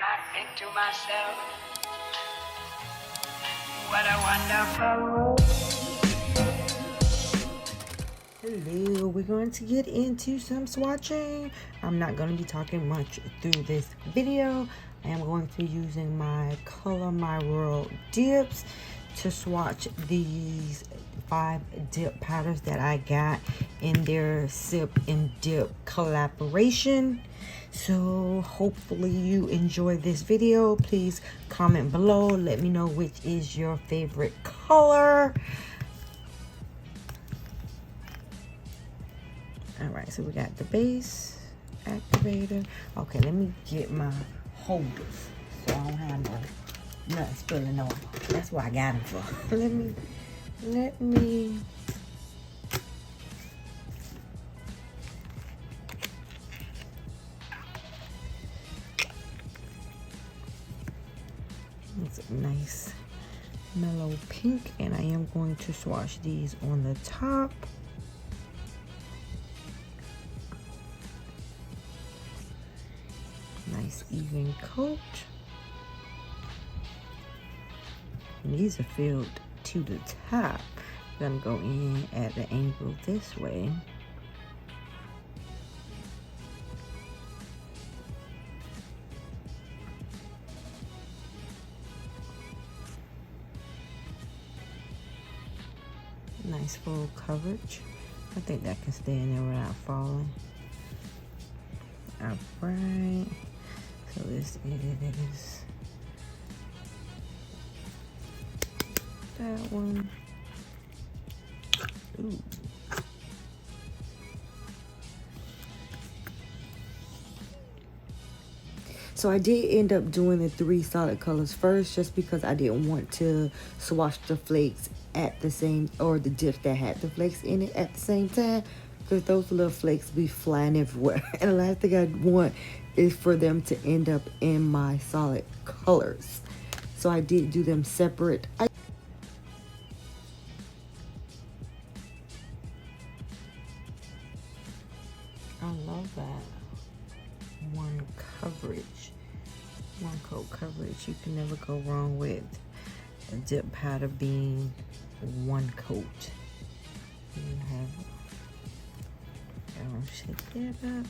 I think to myself, what a wonderful world. Hello, we're going to get into some swatching. I'm not going to be talking much through this video. I am going to be using my Color My World dips to swatch these 5 dip powders that I got in their Sip and Dip collaboration. So hopefully you enjoy this video. Please comment below. Let me know which is your favorite color. All right, so we got the base, activator. Okay, let me get my holders so I don't have nothing spilling over. That's what I got them for. Let me. It's a nice mellow pink, and I am going to swatch these on the top. Nice even coat. And these are filled to the top. I'm gonna go in at the angle this way. Nice full coverage. I think that can stay in there without falling. Alright. So this is that one. Ooh. So I did end up doing the 3 solid colors first, just because I didn't want to swatch the flakes at the same, or the dips that had the flakes in it at the same time, because those little flakes be flying everywhere. And the last thing I want is for them to end up in my solid colors. So I did do them separate. I love that. One coat coverage. You can never go wrong with a dip powder being one coat. You have, I'll shake that up.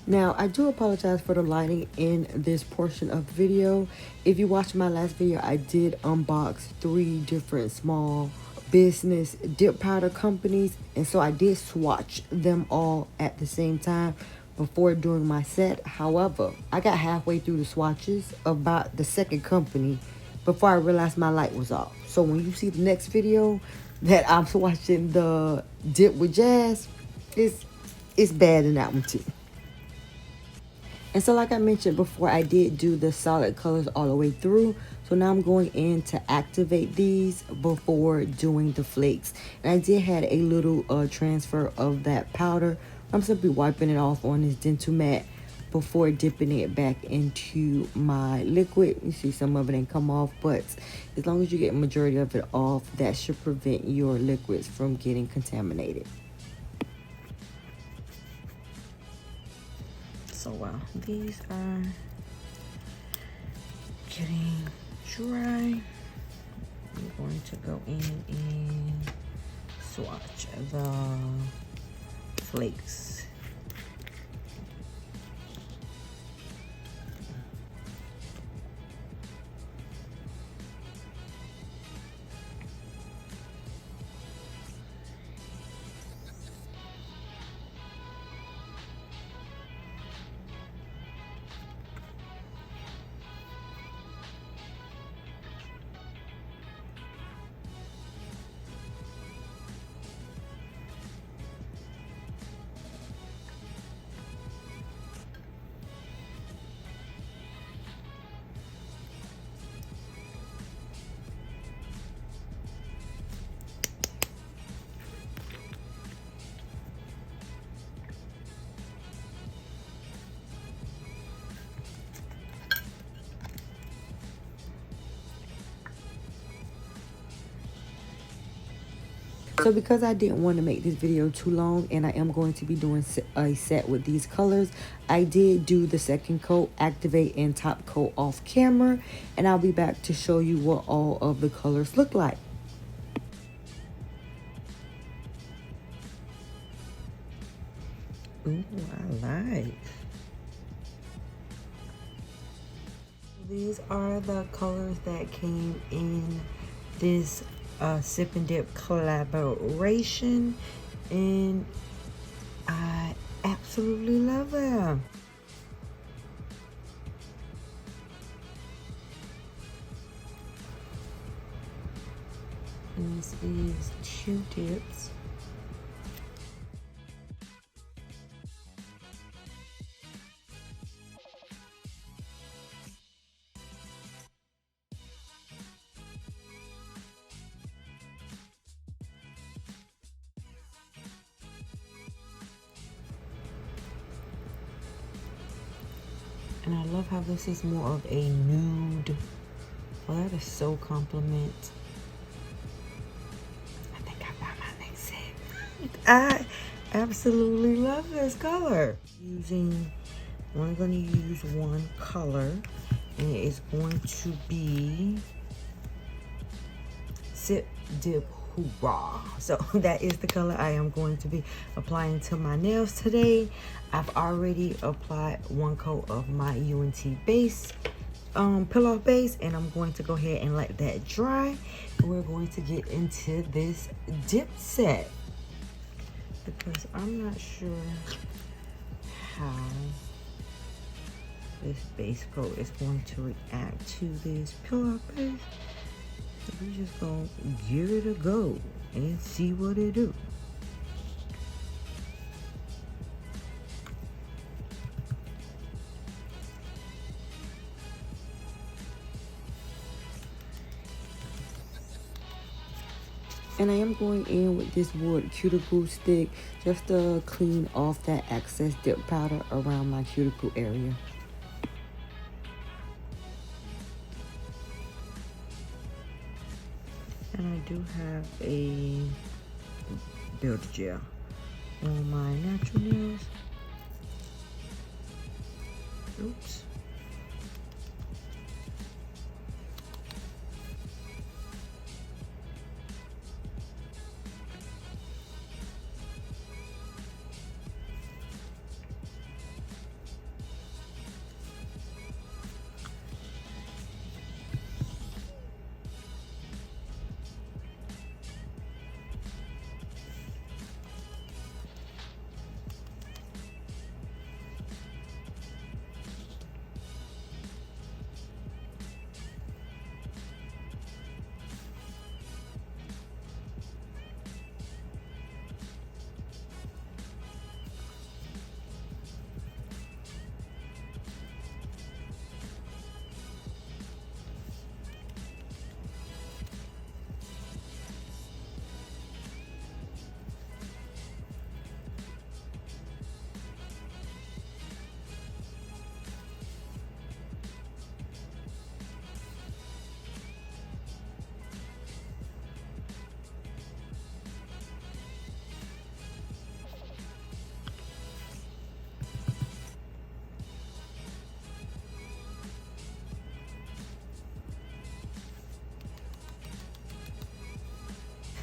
Now, I do apologize for the lighting in this portion of the video. If you watched my last video, I did unbox 3 different small business dip powder companies, and so I did swatch them all at the same time before doing my set. However, I got halfway through the swatches about the second company before I realized my light was off. So when you see the next video that I'm swatching the dip with Jazz, it's bad in that one too. And so like I mentioned before, I did do the solid colors all the way through. So now I'm going in to activate these before doing the flakes. And I did have a little transfer of that powder. I'm simply wiping it off on this dental mat before dipping it back into my liquid. You see some of it ain't come off, but as long as you get a majority of it off, that should prevent your liquids from getting contaminated. So while these are getting dry, I'm going to go in and swatch the flakes. So because I didn't want to make this video too long and I am going to be doing a set with these colors, I did do the second coat, activate, and top coat off camera. And I'll be back to show you what all of the colors look like. Ooh, I like. These are the colors that came in this Sip and Dip collaboration, and I absolutely love them. And this is Q-tips. And I love how this is more of a nude. Well, that is so compliment. I think I found my next set. I absolutely love this color. I'm going to use one color, and it is going to be Sip Dip Hoorah. So that is the color I am going to be applying to my nails today. I've already applied one coat of my 𝐁𝐮𝐬𝐬 base, peel-off base, and I'm going to go ahead and let that dry. We're going to get into this dip set because I'm not sure how this base coat is going to react to this peel-off base. So we're just gonna give it a go and see what it do. And I am going in with this wood cuticle stick just to clean off that excess dip powder around my cuticle area. And I do have a build gel on my natural nails. Oops.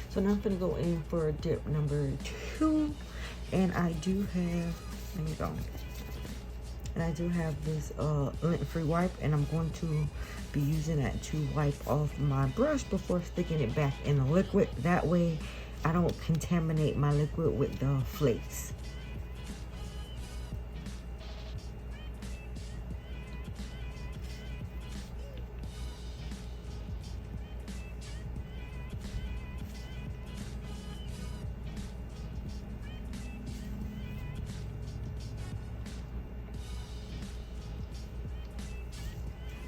So now I'm gonna go in for dip number 2, and I do have, let me go. And I do have this lint-free wipe, and I'm going to be using that to wipe off my brush before sticking it back in the liquid. That way I don't contaminate my liquid with the flakes.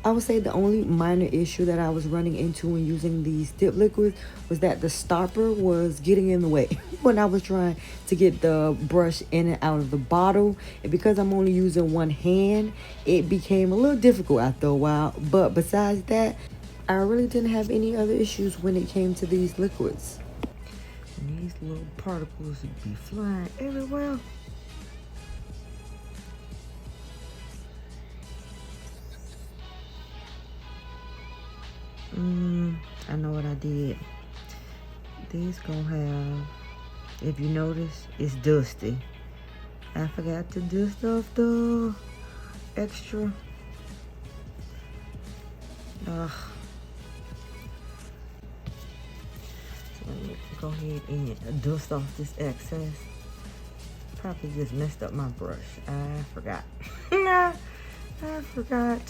I would say the only minor issue that I was running into when using these dip liquids was that the stopper was getting in the way when I was trying to get the brush in and out of the bottle. And because I'm only using one hand, it became a little difficult after a while. But besides that, I really didn't have any other issues when it came to these liquids. And these little particles be flying everywhere. I know what I did. These gonna have, if you notice, it's dusty. I forgot to dust off the extra. So let me go ahead and dust off this excess. Probably just messed up my brush. I forgot. I forgot.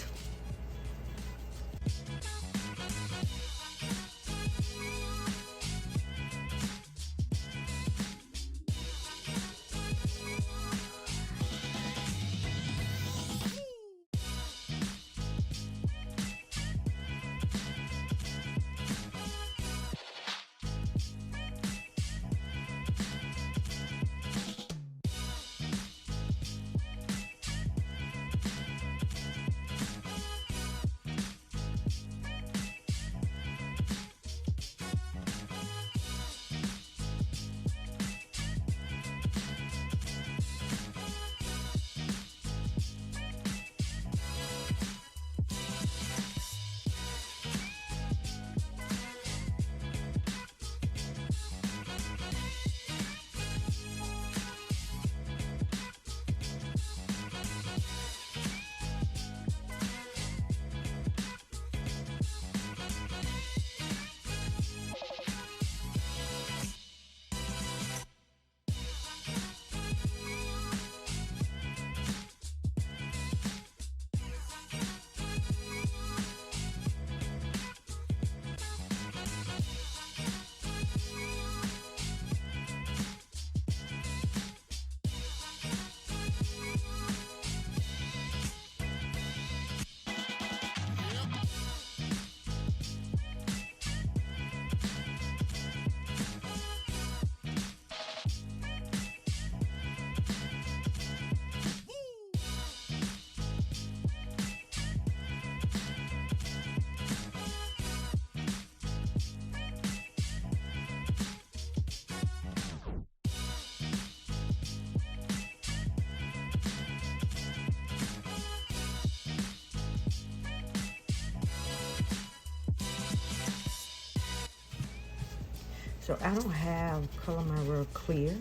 So I don't have Color My Real Clear.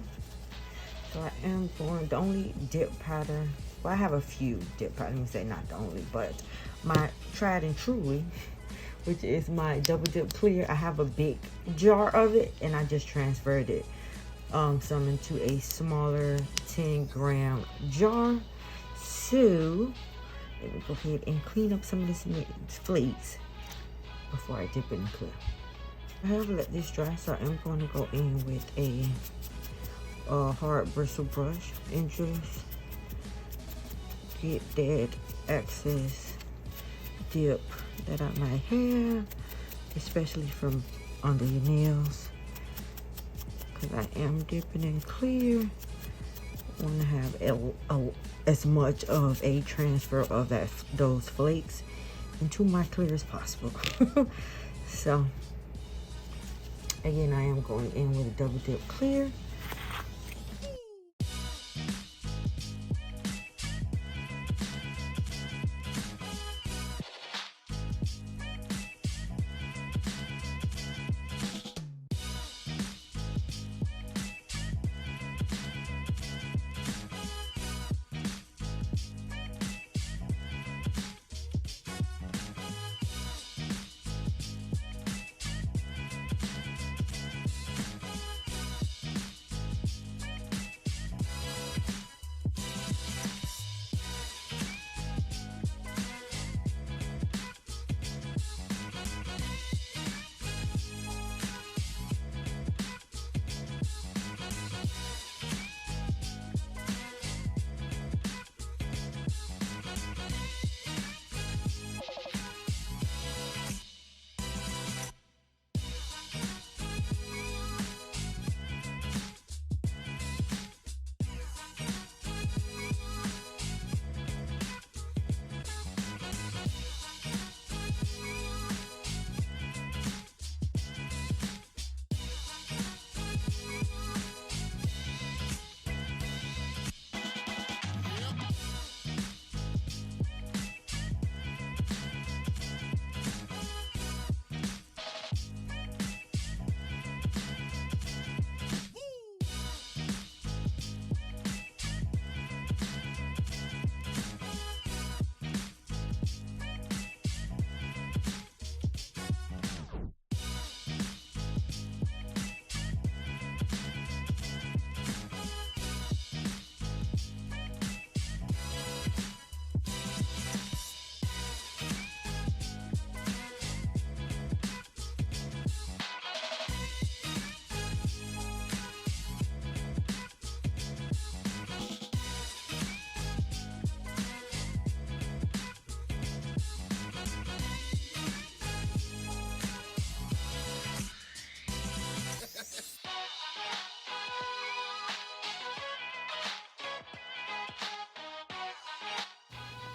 So I am going, the only dip powder, well I have a few dip powder, let me say not the only, but my tried and truly, which is my Double Dip Clear. I have a big jar of it and I just transferred it some into a smaller 10-gram jar. So let me go ahead and clean up some of these flakes before I dip it in clear. I have let this dry, so I am going to go in with a hard bristle brush and just get that excess dip that I might have, especially from under your nails, because I am dipping in clear. I want to have as much of a transfer of those flakes into my clear as possible. So again, I am going in with a Double Dip Clear.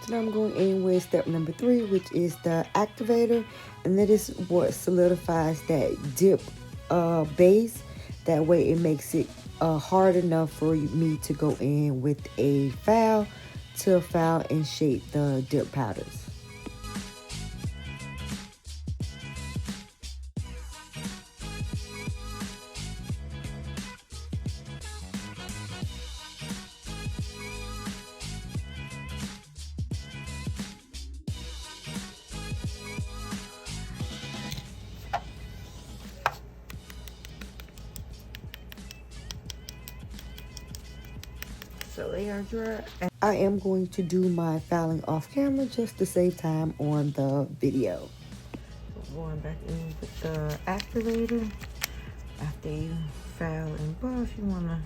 So now I'm going in with step number 3, which is the activator, and that is what solidifies that dip base. That way it makes it hard enough for me to go in with a file to file and shape the dip powders. So they are dry. I am going to do my filing off camera just to save time on the video. So going back in with the activator. After you file and buff, you want to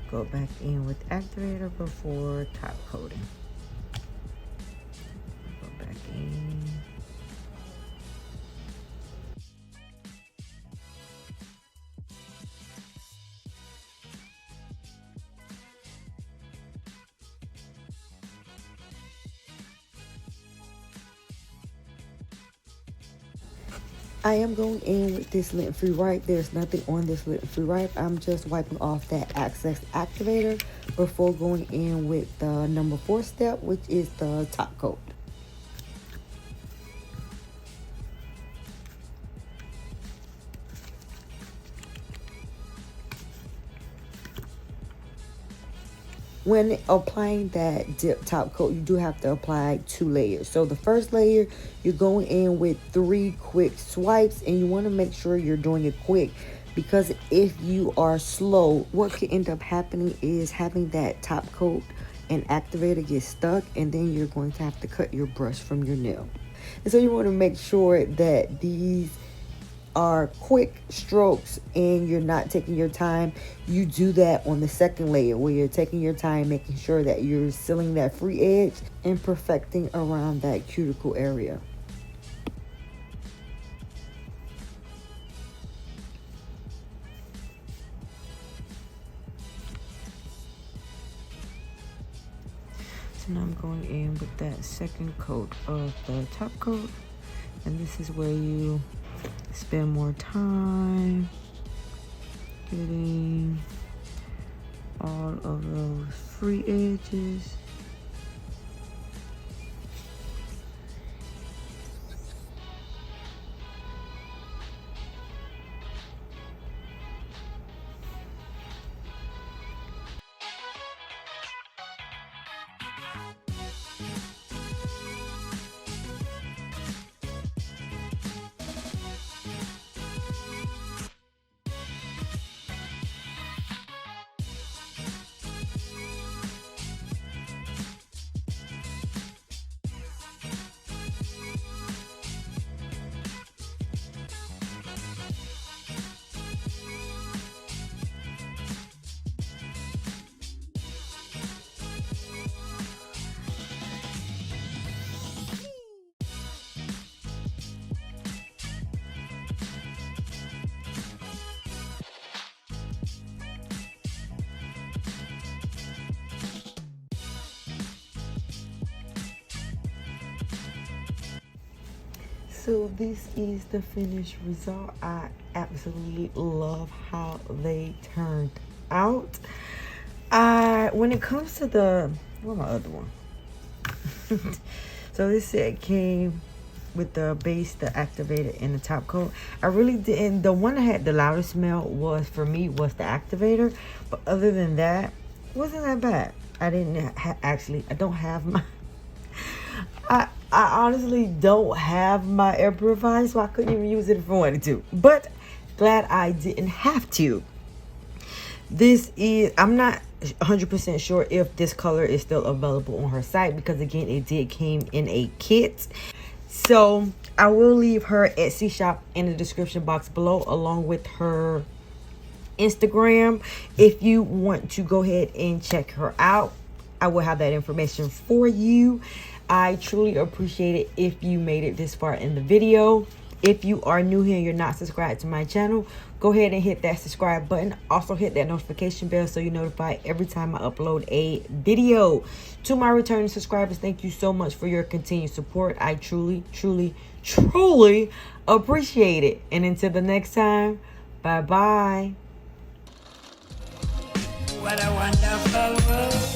go back in with activator before top coating. Go back in. I am going in with this lint-free wipe. There's nothing on this lint-free wipe. I'm just wiping off that access activator before going in with the number 4 step, which is the top coat. When applying that dip top coat, you do have to apply 2 layers. So the first layer, you're going in with 3 quick swipes, and you want to make sure you're doing it quick, because if you are slow, what can end up happening is having that top coat and activator get stuck, and then you're going to have to cut your brush from your nail. And so you want to make sure that these are quick strokes and you're not taking your time. You do that on the second layer, where you're taking your time, making sure that you're sealing that free edge and perfecting around that cuticle area. So now I'm going in with that second coat of the top coat, and this is where you spend more time getting all of those free edges. So this is the finished result. I absolutely love how they turned out. When it comes to the, where's my other one? So this set came with the base, the activator, and the top coat. I really didn't, the one that had the loudest smell was, for me, was the activator. But other than that, wasn't that bad. I didn't actually, I don't have my, I honestly don't have my air purifier, so I couldn't even use it if I wanted to. But glad I didn't have to. This is, I'm not 100% sure if this color is still available on her site, because again, it did came in a kit. So I will leave her Etsy shop in the description box below, along with her Instagram. If you want to go ahead and check her out, I will have that information for you. I truly appreciate it if you made it this far in the video. If you are new here and you're not subscribed to my channel, go ahead and hit that subscribe button. Also hit that notification bell so you're notified every time I upload a video. To my returning subscribers, thank you so much for your continued support. I truly, truly, truly appreciate it. And until the next time, bye-bye. What a wonderful world.